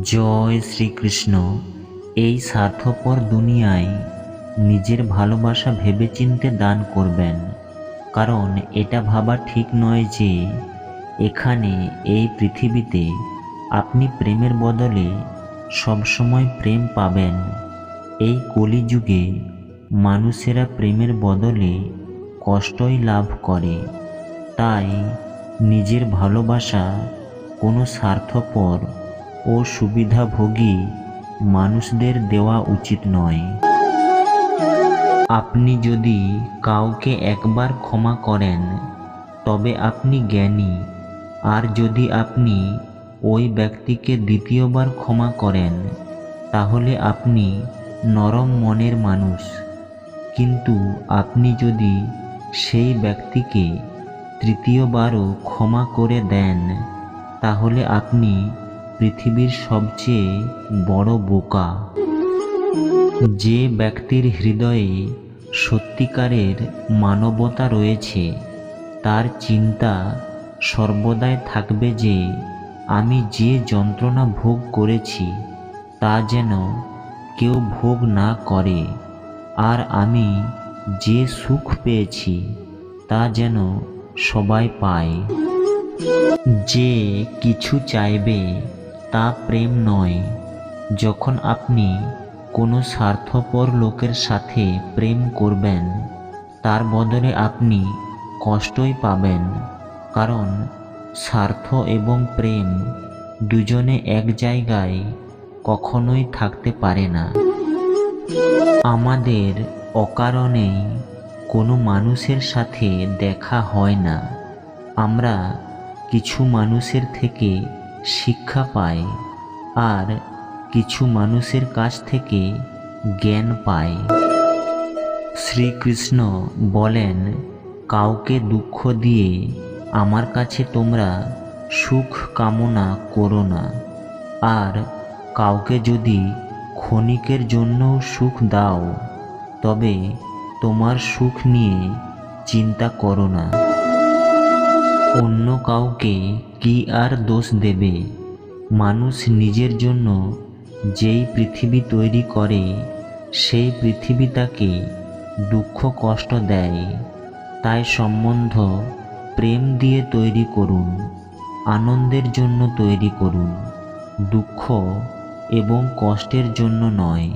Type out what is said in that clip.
জয় শ্রীকৃষ্ণ। এই স্বার্থপর দুনিয়ায় নিজের ভালোবাসা ভেবেচিন্তে দান করবেন, কারণ এটা ভাবা ঠিক নয় যে এখানে এই পৃথিবীতে আপনি প্রেমের বদলে সবসময় প্রেম পাবেন। এই কলিযুগে মানুষেরা প্রেমের বদলে কষ্টই লাভ করে। তাই নিজের ভালোবাসা কোনো স্বার্থপর ও সুবিধাভোগী মানুষদের দেওয়া উচিত নয়। আপনি যদি কাউকে একবার ক্ষমা করেন তবে আপনি জ্ঞানী, আর যদি আপনি ওই ব্যক্তিকে দ্বিতীয়বার ক্ষমা করেন তাহলে আপনি নরম মনের মানুষ। কিন্তু আপনি যদি সেই ব্যক্তিকে তৃতীয়বারও ক্ষমা করে দেন তাহলে আপনি পৃথিবীর সবচেয়ে বড় বোকা। যে ব্যক্তির হৃদয়ে সত্যিকারের মানবতা রয়েছে তার চিন্তা সর্বদাই থাকবে যে আমি যে যন্ত্রণা ভোগ করেছি তা যেন কেউ ভোগ না করে, আর আমি যে সুখ পেয়েছি তা যেন সবাই পায়। যে কিছু চাইবে তা প্রেম নয়। যখন আপনি কোনো স্বার্থপর লোকের সাথে প্রেম করবেন তার বদলে আপনি কষ্টই পাবেন, কারণ স্বার্থ এবং প্রেম দুজনে এক জায়গায় কখনোই থাকতে পারে না। আমাদের অকারণেই কোনো মানুষের সাথে দেখা হয় না। আমরা কিছু মানুষের থেকে শিক্ষা পাই আর কিছু মানুষের কাছ থেকে জ্ঞান পাই। শ্রীকৃষ্ণ বলেন, কাউকে দুঃখ দিয়ে আমার কাছে তোমরা সুখ কামনা করো না, আর কাউকে যদি ক্ষণিকের জন্য সুখ দাও তবে তোমার সুখ নিয়ে চিন্তা করো না। অন্য কাউকে কি আর দোষ দেবে? মানুষ নিজের জন্য যেই পৃথিবী তৈরি করে সেই পৃথিবী তাকে দুঃখ কষ্ট দেয়। তাই সম্বন্ধ প্রেম দিয়ে তৈরি করুন, আনন্দের জন্য তৈরি করুন, দুঃখ এবং কষ্টের জন্য নয়।